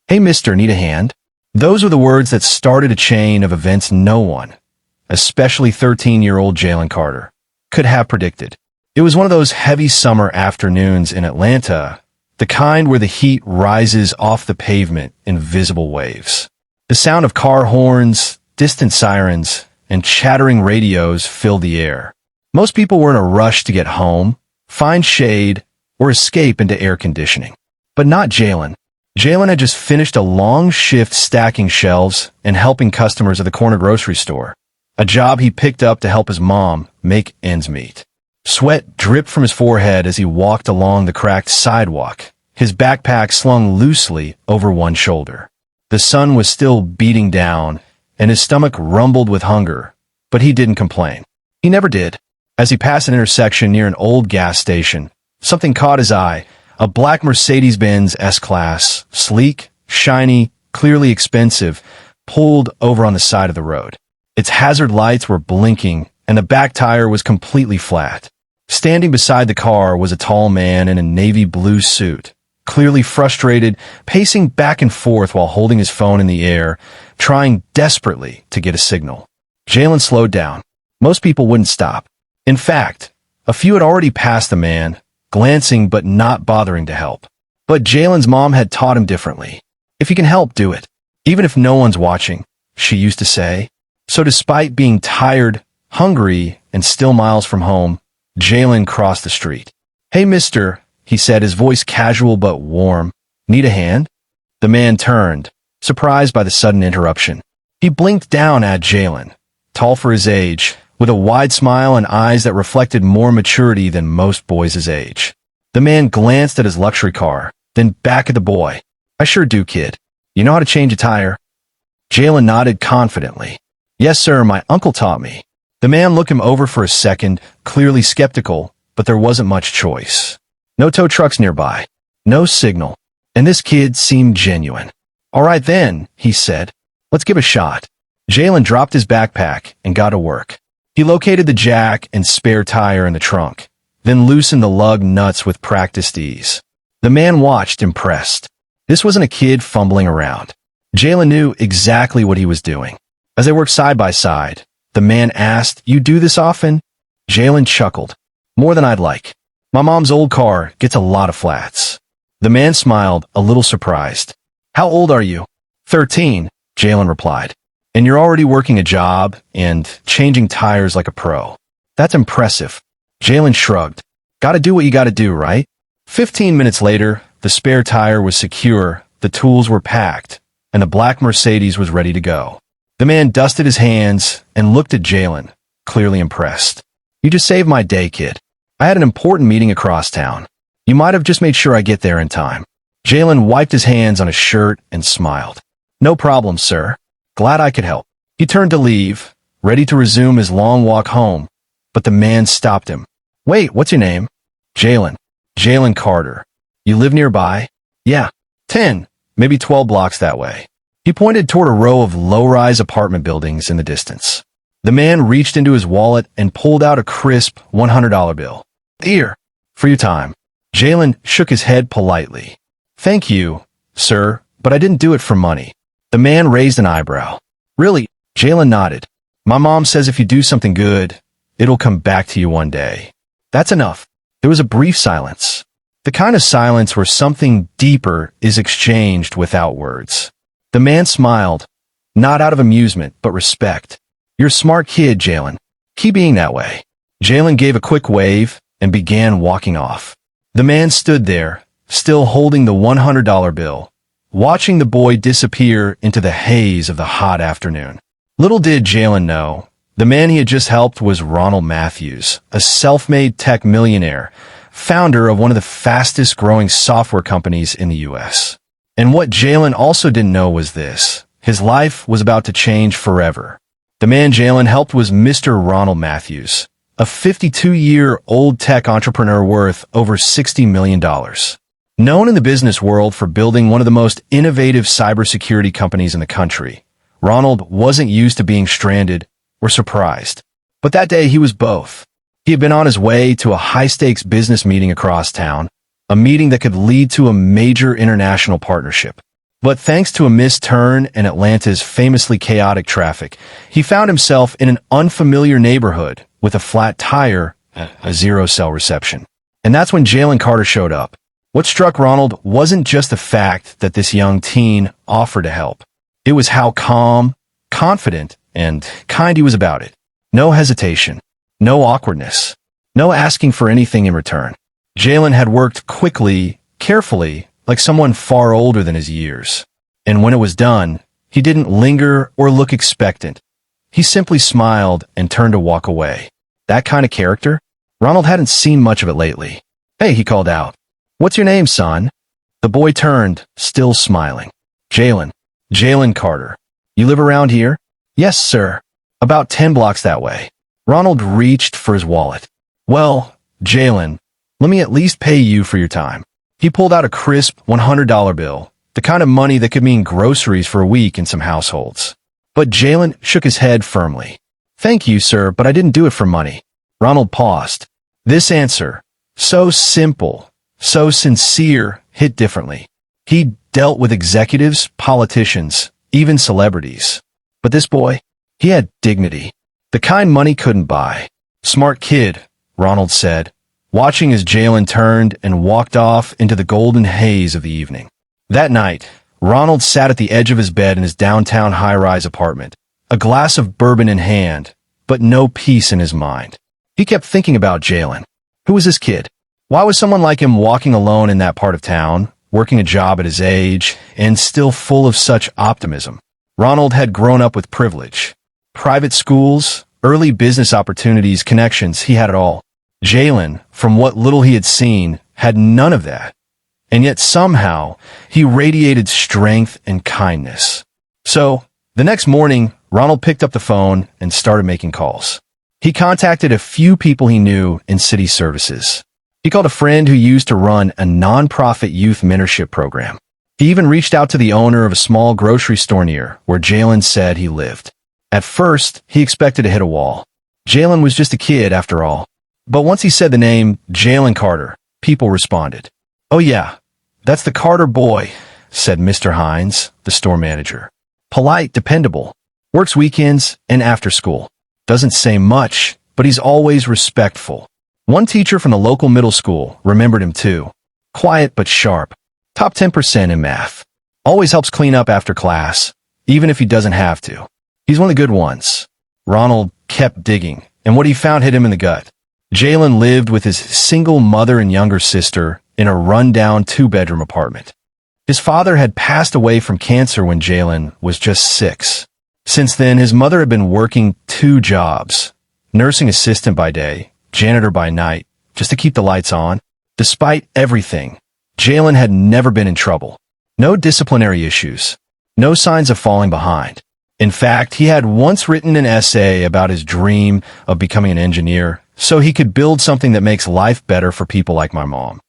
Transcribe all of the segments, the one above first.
Hey mister, need a hand? Those were the words that started a chain of events no one, especially 13-year-old Jalen Carter, could have predicted. It was one of those heavy summer afternoons in Atlanta, the kind where the heat rises off the pavement in visible waves. The sound of car horns, distant sirens, and chattering radios filled the air. Most people were in a rush to get home, find shade, or escape into air conditioning. But not Jalen. Jalen had just finished a long shift stacking shelves and helping customers at the corner grocery store, a job he picked up to help his mom make ends meet. Sweat dripped from his forehead as he walked along the cracked sidewalk, his backpack slung loosely over one shoulder. The sun was still beating down, and his stomach rumbled with hunger, but he didn't complain. He never did. As he passed an intersection near an old gas station, something caught his eye. A black Mercedes-Benz S-Class, sleek, shiny, clearly expensive, pulled over on the side of the road. Its hazard lights were blinking, and the back tire was completely flat. Standing beside the car was a tall man in a navy blue suit, clearly frustrated, pacing back and forth while holding his phone in the air, trying desperately to get a signal. Jalen slowed down. Most people wouldn't stop. In fact, a few had already passed the man, glancing but not bothering to help. But Jalen's mom had taught him differently. If you can help, do it. Even if no one's watching, she used to say. So despite being tired, hungry, and still miles from home, Jalen crossed the street. Hey mister, he said, his voice casual but warm. Need a hand? The man turned, surprised by the sudden interruption. He blinked down at Jalen, tall for his age, with a wide smile and eyes that reflected more maturity than most boys his age. The man glanced at his luxury car, then back at the boy. I sure do, kid. You know how to change a tire? Jalen nodded confidently. Yes, sir, my uncle taught me. The man looked him over for a second, clearly skeptical, but there wasn't much choice. No tow trucks nearby. No signal. And this kid seemed genuine. All right then, he said. Let's give a shot. Jalen dropped his backpack and got to work. He located the jack and spare tire in the trunk, then loosened the lug nuts with practiced ease. The man watched, impressed. This wasn't a kid fumbling around. Jalen knew exactly what he was doing. As they worked side by side, the man asked, You do this often? Jalen chuckled. More than I'd like. My mom's old car gets a lot of flats. The man smiled, a little surprised. How old are you? 13, Jalen replied. And you're already working a job and changing tires like a pro. That's impressive. Jalen shrugged. Gotta do what you gotta do, right? 15 minutes later, the spare tire was secure, the tools were packed, and the black Mercedes was ready to go. The man dusted his hands and looked at Jalen, clearly impressed. You just saved my day, kid. I had an important meeting across town. You might have just made sure I get there in time. Jalen wiped his hands on his shirt and smiled. No problem, sir. Glad I could help. He turned to leave, ready to resume his long walk home, but the man stopped him. Wait, what's your name? Jalen. Jalen Carter. You live nearby? Yeah. 10, maybe 12 blocks that way. He pointed toward a row of low-rise apartment buildings in the distance. The man reached into his wallet and pulled out a crisp $100 bill. Here, for your time. Jalen shook his head politely. Thank you, sir, but I didn't do it for money. The man raised an eyebrow. Really? Jalen nodded. My mom says if you do something good, it'll come back to you one day. That's enough. There was a brief silence. The kind of silence where something deeper is exchanged without words. The man smiled, not out of amusement, but respect. You're a smart kid, Jalen. Keep being that way. Jalen gave a quick wave and began walking off. The man stood there, still holding the $100 bill, watching the boy disappear into the haze of the hot afternoon. Little did Jalen know, the man he had just helped was Ronald Matthews, a self-made tech millionaire, founder of one of the fastest-growing software companies in the U.S. And what Jalen also didn't know was this. His life was about to change forever. The man Jalen helped was Mr. Ronald Matthews, a 52-year-old tech entrepreneur worth over $60 million. Known in the business world for building one of the most innovative cybersecurity companies in the country, Ronald wasn't used to being stranded or surprised. But that day he was both. He had been on his way to a high-stakes business meeting across town, a meeting that could lead to a major international partnership. But thanks to a missed turn in Atlanta's famously chaotic traffic, he found himself in an unfamiliar neighborhood with a flat tire, a zero-cell reception. And that's when Jalen Carter showed up. What struck Ronald wasn't just the fact that this young teen offered to help. It was how calm, confident, and kind he was about it. No hesitation, no awkwardness, no asking for anything in return. Jalen had worked quickly, carefully, like someone far older than his years. And when it was done, he didn't linger or look expectant. He simply smiled and turned to walk away. That kind of character? Ronald hadn't seen much of it lately. "Hey," he called out. "What's your name, son?" The boy turned, still smiling. "Jalen. Jalen Carter. You live around here?" "Yes, sir. About 10 blocks that way." Ronald reached for his wallet. "Well, Jalen, let me at least pay you for your time." He pulled out a crisp $100 bill, the kind of money that could mean groceries for a week in some households. But Jalen shook his head firmly. "Thank you, sir, but I didn't do it for money." Ronald paused. This answer, so simple, so sincere, hit differently. He dealt with executives, politicians, even celebrities. But this boy, he had dignity, the kind money couldn't buy. "Smart kid," Ronald said, watching as Jalen turned and walked off into the golden haze of the evening. That night, Ronald sat at the edge of his bed in his downtown high-rise apartment, a glass of bourbon in hand, but no peace in his mind. He kept thinking about Jalen. Who was this kid? Why was someone like him walking alone in that part of town, working a job at his age, and still full of such optimism? Ronald had grown up with privilege. Private schools, early business opportunities, connections, he had it all. Jalen, from what little he had seen, had none of that. And yet somehow, he radiated strength and kindness. So, the next morning, Ronald picked up the phone and started making calls. He contacted a few people he knew in city services. He called a friend who used to run a nonprofit youth mentorship program. He even reached out to the owner of a small grocery store near where Jalen said he lived. At first, he expected to hit a wall. Jalen was just a kid, after all. But once he said the name, Jalen Carter, people responded. "Oh yeah, that's the Carter boy," said Mr. Hines, the store manager. "Polite, dependable, works weekends and after school. Doesn't say much, but he's always respectful." One teacher from the local middle school remembered him too. Quiet but sharp. Top 10% in math. Always helps clean up after class, even if he doesn't have to. He's one of the good ones. Ronald kept digging, and what he found hit him in the gut. Jalen lived with his single mother and younger sister in a rundown 2-bedroom apartment. His father had passed away from cancer when Jalen was just 6. Since then, his mother had been working 2 jobs, nursing assistant by day, janitor by night, just to keep the lights on. Despite everything, Jalen had never been in trouble. No disciplinary issues. No signs of falling behind. In fact, he had once written an essay about his dream of becoming an engineer so he could build something that makes life better for people like my mom.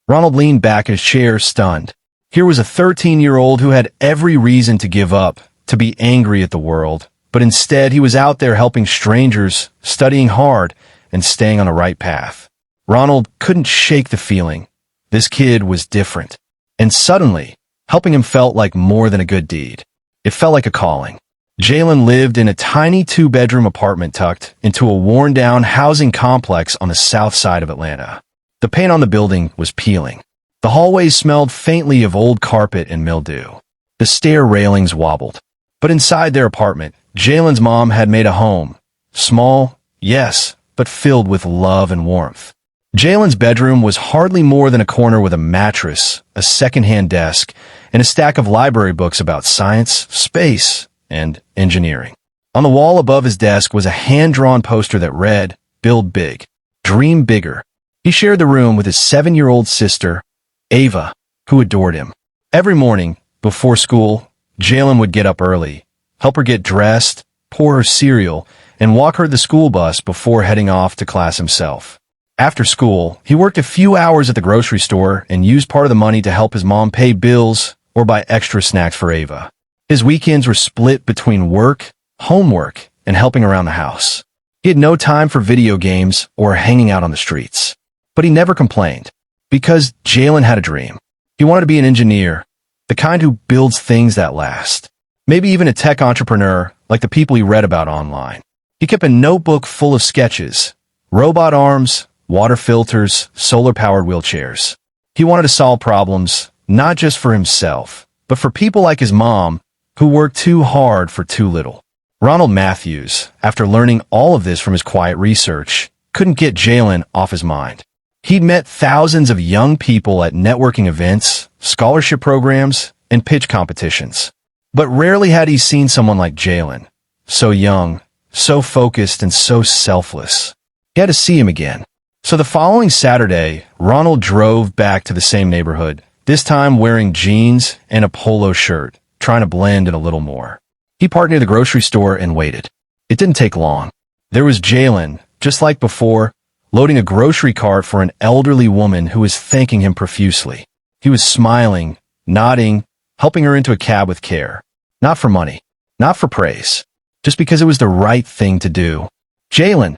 Ronald leaned back in his chair, stunned. Here was a 13-year-old who had every reason to give up, to be angry at the world, but instead he was out there helping strangers, studying hard, and staying on the right path. Ronald couldn't shake the feeling. This kid was different. And suddenly, helping him felt like more than a good deed. It felt like a calling. Jalen lived in a tiny 2-bedroom apartment tucked into a worn-down housing complex on the south side of Atlanta. The paint on the building was peeling. The hallways smelled faintly of old carpet and mildew. The stair railings wobbled. But inside their apartment, Jalen's mom had made a home. Small, yes, but filled with love and warmth. Jalen's bedroom was hardly more than a corner with a mattress, a second-hand desk, and a stack of library books about science, space, and engineering. On the wall above his desk was a hand-drawn poster that read, "Build big, dream bigger." He shared the room with his 7-year-old sister, Ava, who adored him. Every morning, before school, Jalen would get up early, help her get dressed, pour her cereal, and walk her to the school bus before heading off to class himself. After school, he worked a few hours at the grocery store and used part of the money to help his mom pay bills or buy extra snacks for Ava. His weekends were split between work, homework, and helping around the house. He had no time for video games or hanging out on the streets. But he never complained, because Jalen had a dream. He wanted to be an engineer, The kind who builds things that last. Maybe even a tech entrepreneur like the people he read about online. He kept a notebook full of sketches, robot arms, water filters, solar-powered wheelchairs. He wanted to solve problems, not just for himself, but for people like his mom, who worked too hard for too little. Ronald Matthews, after learning all of this from his quiet research, couldn't get Jalen off his mind. He'd met thousands of young people at networking events, scholarship programs, and pitch competitions. But rarely had he seen someone like Jalen. So young, so focused, and so selfless. He had to see him again. So the following Saturday, Ronald drove back to the same neighborhood, this time wearing jeans and a polo shirt, trying to blend in a little more. He parked near the grocery store and waited. It didn't take long. There was Jalen, just like before, loading a grocery cart for an elderly woman who was thanking him profusely. He was smiling, nodding, helping her into a cab with care. Not for money, not for praise, just because it was the right thing to do. Jalen!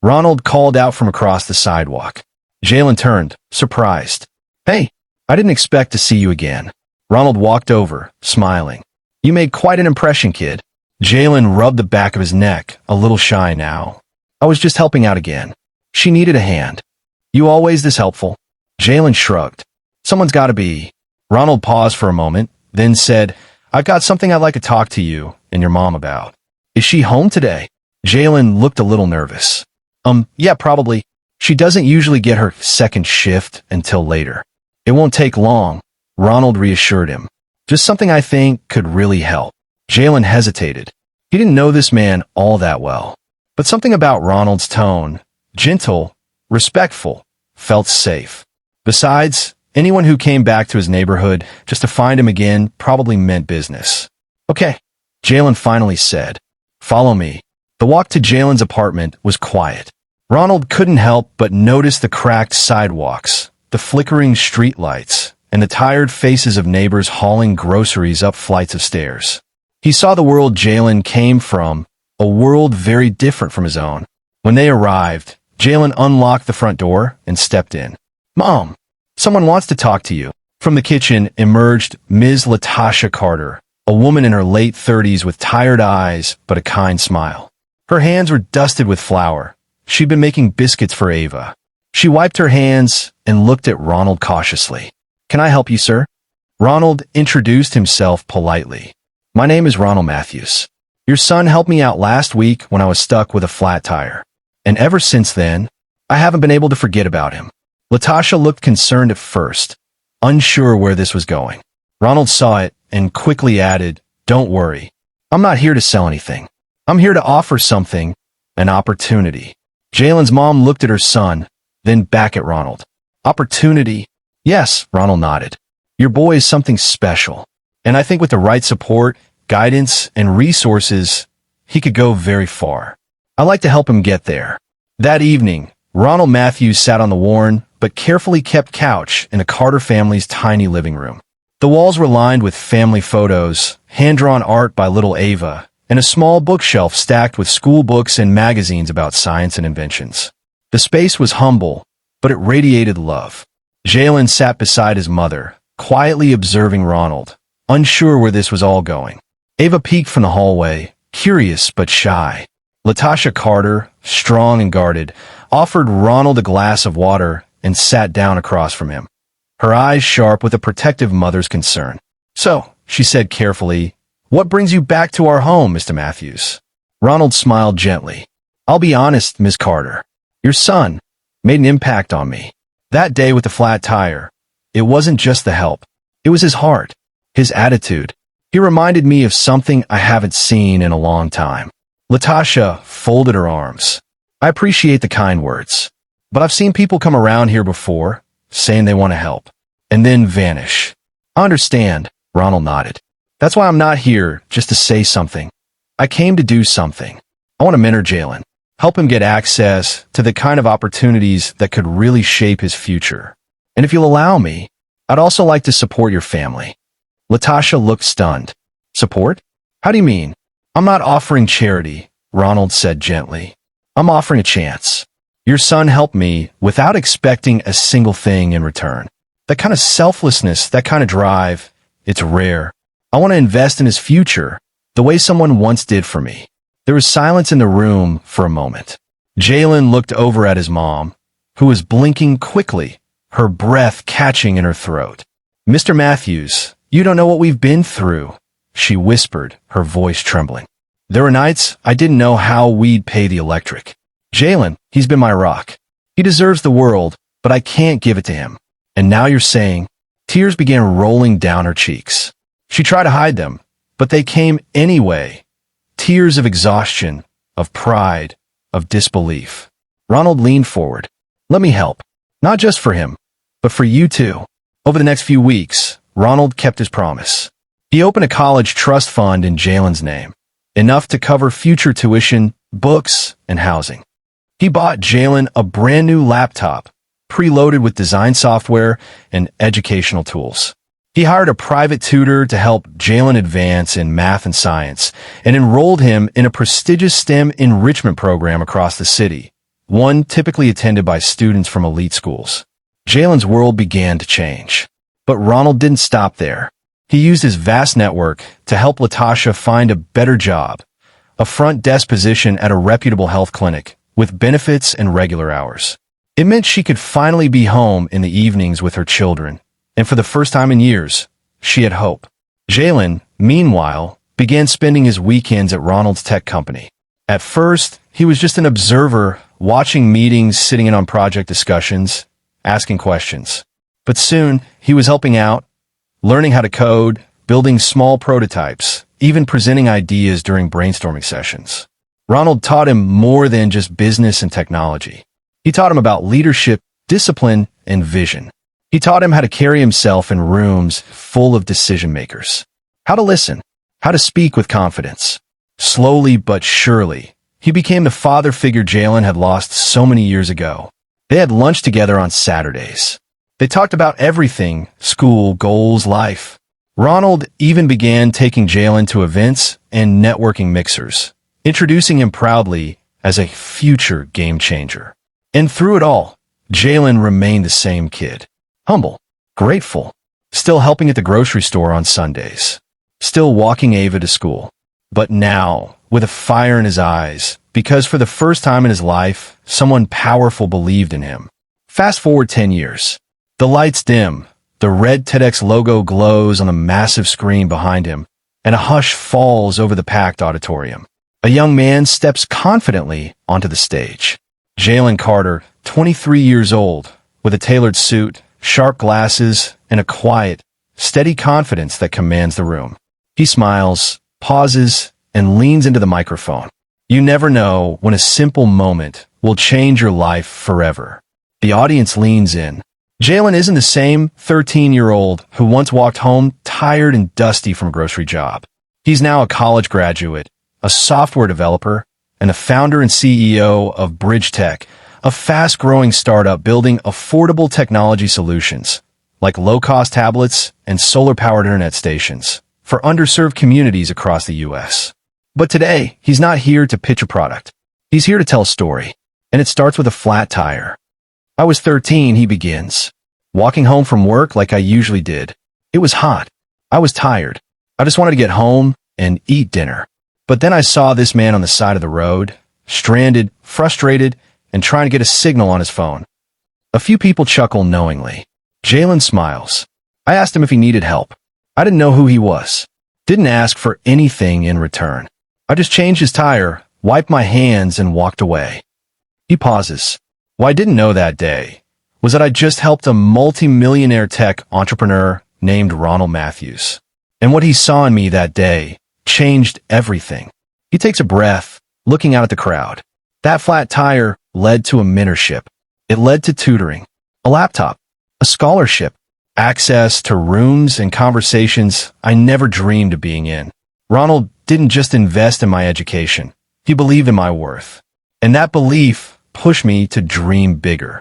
Ronald called out from across the sidewalk. Jalen turned, surprised. Hey, I didn't expect to see you again. Ronald walked over, smiling. You made quite an impression, kid. Jalen rubbed the back of his neck, a little shy now. I was just helping out again. She needed a hand. You always this helpful? Jalen shrugged. Someone's got to be. Ronald paused for a moment, then said, I've got something I'd like to talk to you and your mom about. Is she home today? Jalen looked a little nervous. Yeah, probably. She doesn't usually get her second shift until later. It won't take long, Ronald reassured him. Just something I think could really help. Jalen hesitated. He didn't know this man all that well. But something about Ronald's tone, gentle, respectful, felt safe. Besides, anyone who came back to his neighborhood just to find him again probably meant business. Okay, Jalen finally said. Follow me. The walk to Jalen's apartment was quiet. Ronald couldn't help but notice the cracked sidewalks, the flickering streetlights, and the tired faces of neighbors hauling groceries up flights of stairs. He saw the world Jalen came from, a world very different from his own. When they arrived, Jalen unlocked the front door and stepped in. Mom, someone wants to talk to you. From the kitchen emerged Ms. Latasha Carter, a woman in her late 30s with tired eyes but a kind smile. Her hands were dusted with flour. She'd been making biscuits for Ava. She wiped her hands and looked at Ronald cautiously. Can I help you, sir? Ronald introduced himself politely. My name is Ronald Matthews. Your son helped me out last week when I was stuck with a flat tire. And ever since then, I haven't been able to forget about him. Latasha looked concerned at first, unsure where this was going. Ronald saw it and quickly added, Don't worry. I'm not here to sell anything. I'm here to offer something, an opportunity. Jalen's mom looked at her son, then back at Ronald. Opportunity? Yes, Ronald nodded. Your boy is something special. And I think with the right support, guidance, and resources, he could go very far. I'd like to help him get there. That evening, Ronald Matthews sat on the worn but carefully kept couch in the Carter family's tiny living room. The walls were lined with family photos, hand-drawn art by little Ava, and a small bookshelf stacked with school books and magazines about science and inventions. The space was humble, but it radiated love. Jalen sat beside his mother, quietly observing Ronald, unsure where this was all going. Ava peeked from the hallway, curious but shy. Latasha Carter, strong and guarded, offered Ronald a glass of water and sat down across from him, her eyes sharp with a protective mother's concern. So, she said carefully, what brings you back to our home, Mr. Matthews? Ronald smiled gently. I'll be honest, Miss Carter. Your son made an impact on me. That day with the flat tire, it wasn't just the help. It was his heart, his attitude. He reminded me of something I haven't seen in a long time. Latasha folded her arms. I appreciate the kind words, but I've seen people come around here before, saying they want to help, and then vanish. I understand, Ronald nodded. That's why I'm not here just to say something. I came to do something. I want to mentor Jalen, help him get access to the kind of opportunities that could really shape his future. And if you'll allow me, I'd also like to support your family. Latasha looked stunned. Support? How do you mean? I'm not offering charity, Ronald said gently. I'm offering a chance. Your son helped me without expecting a single thing in return. That kind of selflessness, that kind of drive, It's rare. I want to invest in his future, the way someone once did for me." There was silence in the room for a moment. Jalen looked over at his mom, who was blinking quickly, her breath catching in her throat. "Mr. Matthews, you don't know what we've been through," she whispered, her voice trembling. "There were nights I didn't know how we'd pay the electric. Jalen, he's been my rock. He deserves the world, but I can't give it to him. And now you're saying—" Tears began rolling down her cheeks. She tried to hide them, but they came anyway. Tears of exhaustion, of pride, of disbelief. Ronald leaned forward. "Let me help. Not just for him, but for you too." Over the next few weeks, Ronald kept his promise. He opened a college trust fund in Jalen's name, enough to cover future tuition, books, and housing. He bought Jalen a brand new laptop, preloaded with design software and educational tools. He hired a private tutor to help Jalen advance in math and science, and enrolled him in a prestigious STEM enrichment program across the city, one typically attended by students from elite schools. Jalen's world began to change. But Ronald didn't stop there. He used his vast network to help Latasha find a better job, a front desk position at a reputable health clinic, with benefits and regular hours. It meant she could finally be home in the evenings with her children, and for the first time in years, she had hope. Jalen, meanwhile, began spending his weekends at Ronald's tech company. At first, he was just an observer, watching meetings, sitting in on project discussions, asking questions. But soon, he was helping out, learning how to code, building small prototypes, even presenting ideas during brainstorming sessions. Ronald taught him more than just business and technology. He taught him about leadership, discipline, and vision. He taught him how to carry himself in rooms full of decision makers, how to listen, how to speak with confidence. Slowly but surely, he became the father figure Jalen had lost so many years ago. They had lunch together on Saturdays. They talked about everything: school, goals, life. Ronald even began taking Jalen to events and networking mixers, introducing him proudly as a future game changer. And through it all, Jalen remained the same kid. Humble, grateful, still helping at the grocery store on Sundays, still walking Ava to school. But now, with a fire in his eyes, because for the first time in his life, someone powerful believed in him. Fast forward 10 years. The lights dim, the red TEDx logo glows on the massive screen behind him, and a hush falls over the packed auditorium. A young man steps confidently onto the stage. Jalen Carter, 23 years old, with a tailored suit, sharp glasses, and a quiet, steady confidence that commands the room. He smiles, pauses, and leans into the microphone. You never know when a simple moment will change your life forever. The audience leans in. Jalen isn't the same 13-year-old who once walked home tired and dusty from a grocery job. He's now a college graduate, a software developer, and the founder and CEO of Bridge Tech, a fast-growing startup building affordable technology solutions, like low-cost tablets and solar-powered internet stations, for underserved communities across the U.S. But today, he's not here to pitch a product. He's here to tell a story, and it starts with a flat tire. I was 13, he begins, walking home from work like I usually did. It was hot. I was tired. I just wanted to get home and eat dinner. But then I saw this man on the side of the road, stranded, frustrated, and trying to get a signal on his phone. A few people chuckle knowingly. Jalen smiles. I asked him if he needed help. I didn't know who he was. Didn't ask for anything in return. I just changed his tire, wiped my hands, and walked away. He pauses. What I didn't know that day was that I just helped a multi-millionaire tech entrepreneur named Ronald Matthews. And what he saw in me that day changed everything. He takes a breath, looking out at the crowd. That flat tire led to a mentorship. It led to tutoring, a laptop, a scholarship, access to rooms and conversations I never dreamed of being in. Ronald didn't just invest in my education. He believed in my worth. And that belief pushed me to dream bigger.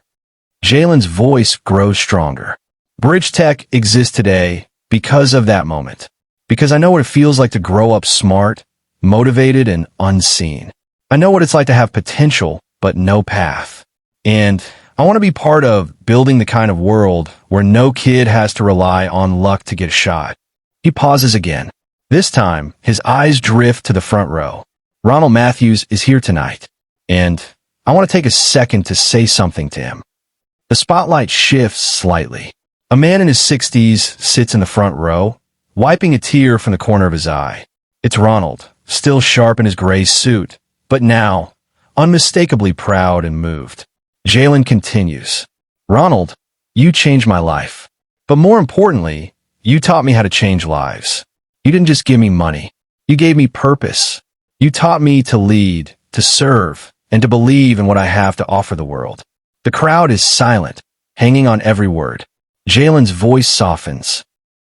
Jalen's voice grows stronger. Bridge Tech exists today because of that moment. Because I know what it feels like to grow up smart, motivated, and unseen. I know what it's like to have potential, but no path. And I want to be part of building the kind of world where no kid has to rely on luck to get a shot. He pauses again. This time, his eyes drift to the front row. Ronald Matthews is here tonight, and I want to take a second to say something to him. The spotlight shifts slightly. A man in his 60s sits in the front row, wiping a tear from the corner of his eye. It's Ronald, still sharp in his gray suit, but now unmistakably proud and moved. Jalen continues. Ronald, you changed my life. But more importantly, you taught me how to change lives. You didn't just give me money. You gave me purpose. You taught me to lead, to serve, and to believe in what I have to offer the world. The crowd is silent, hanging on every word. Jalen's voice softens.